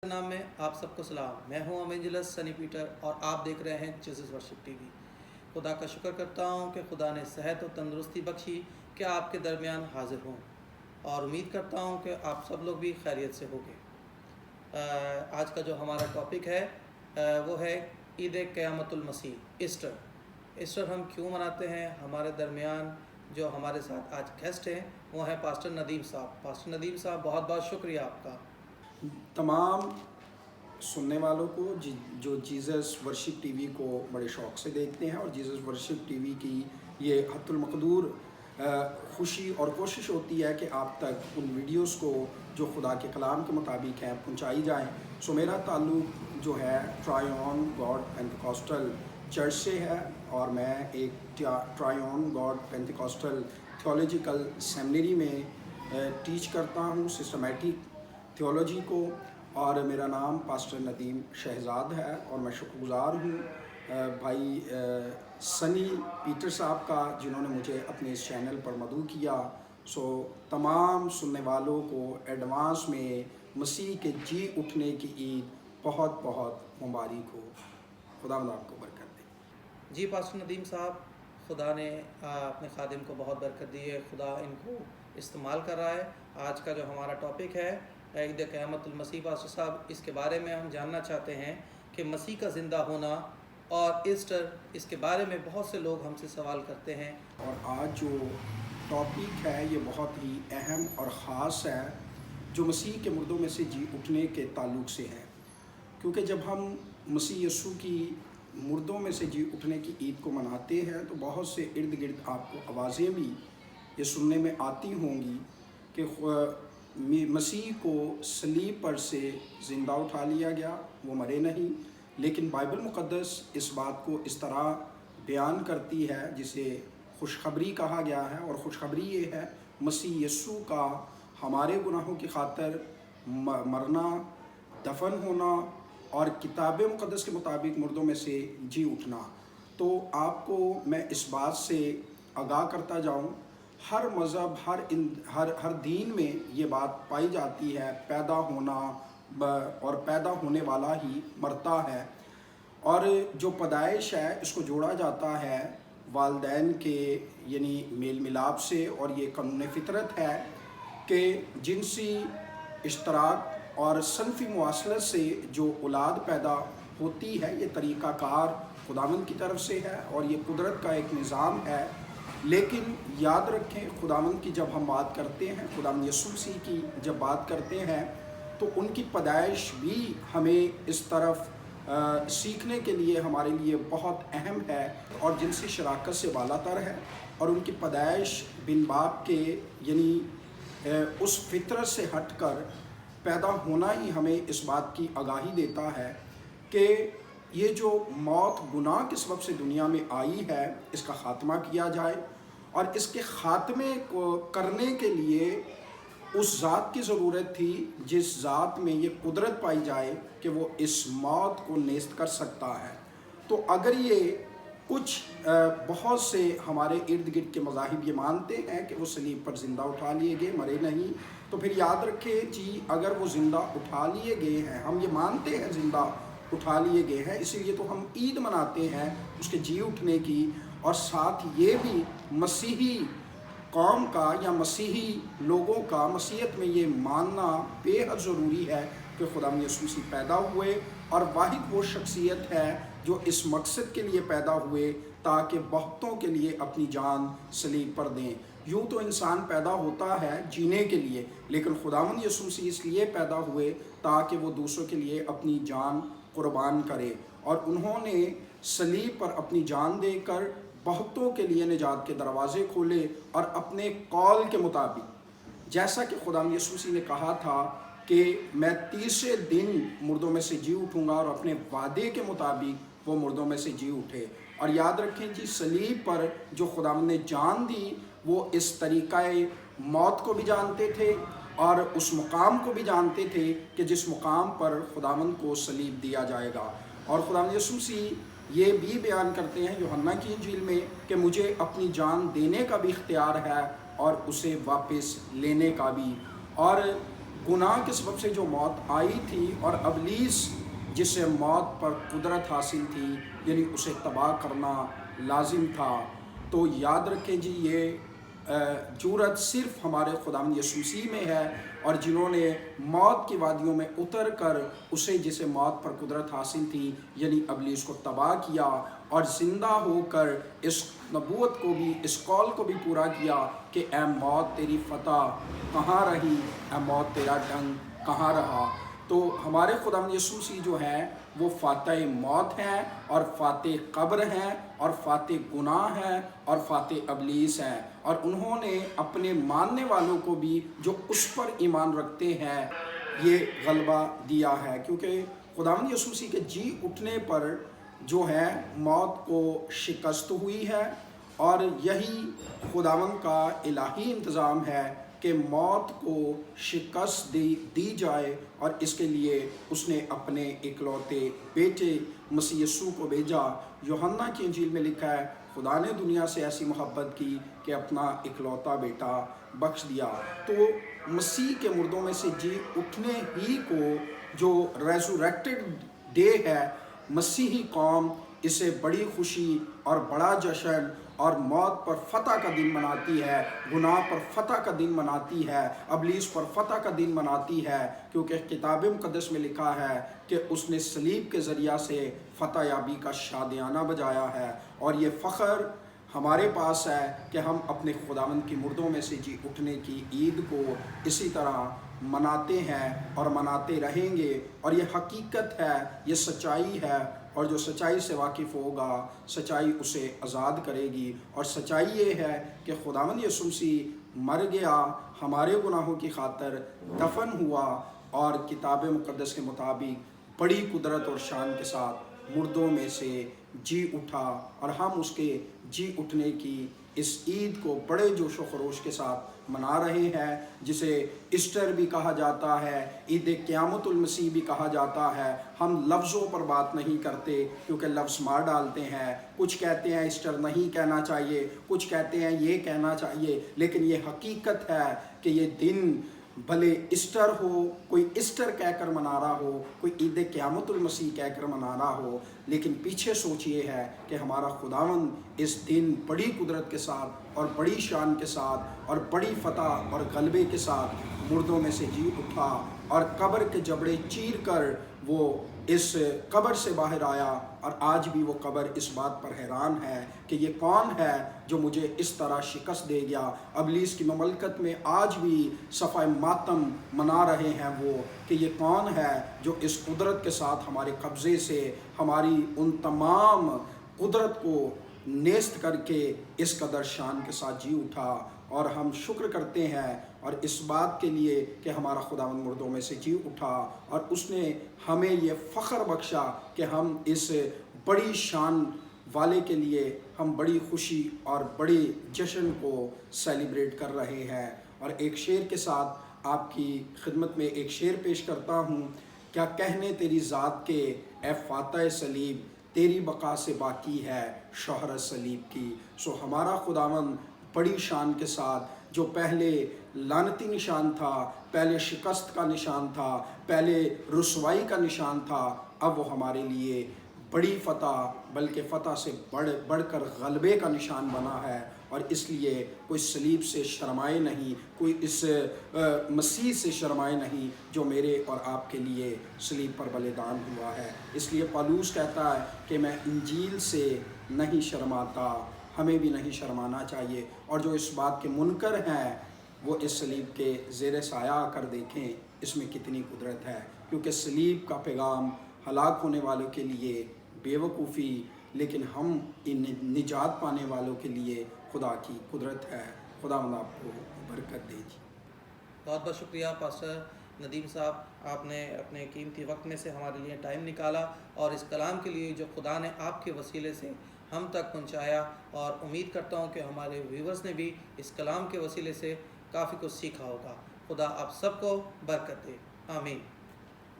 नाम में आप सबको सलाम। मैं हूं एवेंजलिस्ट सनी पीटर और आप देख रहे हैं जीसस वर्शिप टीवी। खुदा का शुक्र करता हूं कि खुदा ने सेहत और तंदुरुस्ती बख्शी कि आपके दरमियान हाजिर हूं और उम्मीद करता हूं कि आप सब लोग भी खैरियत से होंगे। आज का जो हमारा टॉपिक है वो है ईद क़यामतुल मसीह, ईस्टर हम क्यों मनाते हैं। हमारे दरमियान जो हमारे साथ आज गेस्ट हैं वो हैं पास्टर नदीम साहब। पास्टर नदीम साहब, बहुत बहुत शुक्रिया आपका। तमाम सुनने वालों को जो जीसस वर्शिप टीवी को बड़े शौक़ से देखते हैं और जीसस वर्शिप टीवी की ये हत्तुल मक़दूर खुशी और कोशिश होती है कि आप तक उन वीडियोस को जो खुदा के कलाम के मुताबिक हैं पहुंचाई जाएं। सो मेरा ताल्लुक़ जो है ट्रायोन गॉड पेंटिकॉस्टल चर्च से है और मैं एक ट्रायोन गॉड पेंटिकॉस्टल थियोलॉजिकल सेमिनरी में टीच करता हूँ सिस्टमेटिक थियोलॉजी को। और मेरा नाम पास्टर नदीम शहजाद है और मैं शुक्रगुज़ार हूँ भाई सनी पीटर साहब का जिन्होंने मुझे अपने इस चैनल पर मदऊ किया। सो तमाम सुनने वालों को एडवांस में मसीह के जी उठने की ईद बहुत बहुत मुबारक हो। खुदा आपको बरकत दे। जी पास्टर नदीम साहब, खुदा ने अपने खादिम को बहुत बरकत दी है, खुदा इनको इस्तेमाल कर रहा है। आज का जो हमारा टॉपिक है ईद क़यामतुल मसीह, पास्टर साहब इसके बारे में हम जानना चाहते हैं कि मसीह का ज़िंदा होना और ईस्टर, इसके बारे में बहुत से लोग हमसे सवाल करते हैं। और आज जो टॉपिक है ये बहुत ही अहम और ख़ास है जो मसीह के मुर्दों में से जी उठने के ताल्लुक़ से है, क्योंकि जब हम मसीह यीशु की मुर्दों में से जी उठने की ईद को मनाते हैं तो बहुत से इर्द गिर्द आपको आवाज़ें भी ये सुनने में आती होंगी कि मसीह को सलीब पर से ज़िंदा उठा लिया गया, वो मरे नहीं। लेकिन बाइबल मुक़द्दस इस बात को इस तरह बयान करती है जिसे खुशखबरी कहा गया है, और ख़ुशखबरी ये है मसीह यीशु का हमारे गुनाहों की खातर मरना, दफन होना और किताब मुक़द्दस के मुताबिक मुर्दों में से जी उठना। तो आपको मैं इस बात से आगाह करता जाऊँ, हर मज़हब हर दीन में ये बात पाई जाती है, पैदा होना और पैदा होने वाला ही मरता है। और जो पैदाइश है इसको जोड़ा जाता है वालिदैन के यानी मेल मिलाप से, और ये कानून फितरत है कि जिनसी इश्तराक और सनफ़ी मुवासलत से जो औलाद पैदा होती है ये तरीक़ाकार खुदावंद की तरफ से है और ये कुदरत का एक निज़ाम है। लेकिन याद रखें, खुदावंद की जब हम बात करते हैं, खुदावंद यीशु मसीह की जब बात करते हैं तो उनकी पैदाइश भी हमें इस तरफ सीखने के लिए हमारे लिए बहुत अहम है और जिनसे शराकत से बालातर है। और उनकी पैदाइश बिन बाप के यानी उस फितरत से हटकर पैदा होना ही हमें इस बात की आगाही देता है कि ये जो मौत गुनाह के सबब से दुनिया में आई है इसका ख़ात्मा किया जाए, और इसके ख़ात्मे को करने के लिए उस ज़ात की ज़रूरत थी जिस ज़ात में ये कुदरत पाई जाए कि वो इस मौत को नेस्त कर सकता है। तो अगर ये कुछ बहुत से हमारे इर्द गिर्द के मज़ाहिब ये मानते हैं कि वो सलीब पर ज़िंदा उठा लिए गए, मरे नहीं, तो फिर याद रखें जी अगर वो ज़िंदा उठा लिए गए हैं, हम ये मानते हैं ज़िंदा उठा लिए गए हैं, इसीलिए तो हम ईद मनाते हैं उसके जी उठने की। और साथ ये भी मसीही कौम का या मसीही लोगों का मसीहत में ये मानना बेहद ज़रूरी है कि खुदा यीशु मसीह पैदा हुए और वाहिद वो शख्सियत है जो इस मकसद के लिए पैदा हुए ताकि बहुतों के लिए अपनी जान सलीब पर दें। यूँ तो इंसान पैदा होता है जीने के लिए, लेकिन खुदावंद यीशु मसीह इसलिए पैदा हुए ताकि वो दूसरों के लिए अपनी जान कुर्बान करे, और उन्होंने सलीब पर अपनी जान देकर बहुतों के लिए निजात के दरवाज़े खोले। और अपने कौल के मुताबिक जैसा कि खुदा यीशु मसीह ने कहा था कि मैं तीसरे दिन मुर्दों में से जी उठूँगा, और अपने वादे के मुताबिक वो मुर्दों में से जी उठे। और याद रखें जी सलीब पर जो खुदा ने जान दी वो इस तरीक़ाए मौत को भी जानते थे और उस मुकाम को भी जानते थे कि जिस मुकाम पर खुदावंद को सलीब दिया जाएगा। और खुदावंद यीशु मसीह ये भी बयान करते हैं यूहन्ना की इंजील में कि मुझे अपनी जान देने का भी इख्तियार है और उसे वापस लेने का भी। और گناہ کے سبب سے جو موت آئی تھی اور ابلیس جسے موت پر قدرت حاصل تھی یعنی اسے تباہ کرنا لازم تھا، تو یاد رکھیں جی یہ جرأت صرف ہمارے خداوند یسوع مسیح میں ہے، اور جنہوں نے موت کی وادیوں میں اتر کر اسے جسے موت پر قدرت حاصل تھی یعنی ابلیس کو تباہ کیا، اور زندہ ہو کر اس نبوت کو بھی، اس قول کو بھی پورا کیا کہ اے موت تیری فتح کہاں رہی، اے موت تیرا ڈنگ کہاں رہا۔ تو ہمارے خداوند یسوع مسیح جو ہیں وہ فاتح موت ہیں اور فاتح قبر ہیں اور فاتح گناہ ہیں اور فاتح ابلیس ہیں، اور انہوں نے اپنے ماننے والوں کو بھی جو اس پر ایمان رکھتے ہیں یہ غلبہ دیا ہے، کیونکہ خداوند یسوع مسیح کے جی اٹھنے پر جو ہے موت کو شکست ہوئی ہے، اور یہی خداوند کا الہی انتظام ہے کہ موت کو شکست دی جائے، اور اس کے لیے اس نے اپنے اکلوتے بیٹے مسیح یسوع کو بھیجا۔ یوحنا کی انجیل میں لکھا ہے خدا نے دنیا سے ایسی محبت کی کہ اپنا اکلوتا بیٹا بخش دیا۔ تو مسیح کے مردوں میں سے جی اٹھنے ہی کو جو ریزوریکٹڈ ڈے ہے، مسیحی قوم اسے بڑی خوشی اور بڑا جشن اور موت پر فتح کا دن مناتی ہے، گناہ پر فتح کا دن مناتی ہے، ابلیس پر فتح کا دن مناتی ہے، کیونکہ کتاب مقدس میں لکھا ہے کہ اس نے صلیب کے ذریعہ سے فتح یابی کا شادیانہ بجایا ہے، اور یہ فخر ہمارے پاس ہے کہ ہم اپنے خداوند کی مردوں میں سے جی اٹھنے کی عید کو اسی طرح مناتے ہیں اور مناتے رہیں گے، اور یہ حقیقت ہے، یہ سچائی ہے، اور جو سچائی سے واقف ہوگا سچائی اسے آزاد کرے گی، اور سچائی یہ ہے کہ خداوند یسوع مسیح مر گیا ہمارے گناہوں کی خاطر، دفن ہوا، اور کتاب مقدس کے مطابق بڑی قدرت اور شان کے ساتھ مردوں میں سے جی اٹھا، اور ہم اس کے جی اٹھنے کی اس عید کو بڑے جوش و خروش کے ساتھ منا رہے ہیں، جسے ایسٹر بھی کہا جاتا ہے، عید قیامت المسیح بھی کہا جاتا ہے۔ ہم لفظوں پر بات نہیں کرتے کیونکہ لفظ مار ڈالتے ہیں، کچھ کہتے ہیں ایسٹر نہیں کہنا چاہیے، کچھ کہتے ہیں یہ کہنا چاہیے، لیکن یہ حقیقت ہے کہ یہ دن بھلے ایسٹر ہو، کوئی ایسٹر کہہ کر منا رہا ہو، کوئی عید قیامت المسیح کہہ کر منا رہا ہو، لیکن پیچھے سوچ یہ ہے کہ ہمارا خداوند اس دن بڑی قدرت کے ساتھ اور بڑی شان کے ساتھ اور بڑی فتح اور غلبے کے ساتھ مردوں میں سے جی اٹھا، اور قبر کے جبڑے چیر کر وہ اس قبر سے باہر آیا، اور آج بھی وہ قبر اس بات پر حیران ہے کہ یہ کون ہے جو مجھے اس طرح شکست دے گیا۔ ابلیس کی مملکت میں آج بھی صفحہ ماتم منا رہے ہیں وہ کہ یہ کون ہے جو اس قدرت کے ساتھ ہمارے قبضے سے ہماری ان تمام قدرت کو نیست کر کے اس قدر شان کے ساتھ جی اٹھا، اور ہم شکر کرتے ہیں اور اس بات کے لیے کہ ہمارا خداوند مردوں میں سے جی اٹھا، اور اس نے ہمیں یہ فخر بخشا کہ ہم اس بڑی شان والے کے لیے ہم بڑی خوشی اور بڑی جشن کو سیلیبریٹ کر رہے ہیں۔ اور ایک شعر کے ساتھ آپ کی خدمت میں ایک شعر پیش کرتا ہوں۔ کیا کہنے تیری ذات کے اے فاتح صلیب، تیری بقا سے باقی ہے شہرت صلیب کی۔ سو ہمارا خداوند بڑی شان کے ساتھ جو پہلے لعنتی نشان تھا، پہلے شکست کا نشان تھا، پہلے رسوائی کا نشان تھا، اب وہ ہمارے لیے بڑی فتح بلکہ فتح سے بڑھ کر غلبے کا نشان بنا ہے، اور اس لیے کوئی صلیب سے شرمائے نہیں، کوئی اس مسیح سے شرمائے نہیں جو میرے اور آپ کے لیے صلیب پر بلیدان ہوا ہے۔ اس لیے پالوس کہتا ہے کہ میں انجیل سے نہیں شرماتا، ہمیں بھی نہیں شرمانا چاہیے، اور جو اس بات کے منکر ہیں وہ اس صلیب کے زیر سایہ آ کر دیکھیں اس میں کتنی قدرت ہے، کیونکہ صلیب کا پیغام ہلاک ہونے والوں کے لیے بے وقوفی، لیکن ہم ان نجات پانے والوں کے لیے خدا کی قدرت ہے۔ خداوند آپ کو برکت دے جی۔ بہت بہت شکریہ پاسٹر ندیم صاحب، آپ نے اپنے قیمتی وقت میں سے ہمارے لیے ٹائم نکالا اور اس کلام کے لیے جو خدا نے آپ کے وسیلے سے ہم تک پہنچایا، اور امید کرتا ہوں کہ ہمارے ویورز نے بھی اس کلام کے وسیلے سے کافی کچھ سیکھا ہوگا۔ خدا آپ سب کو برکت دے، آمین۔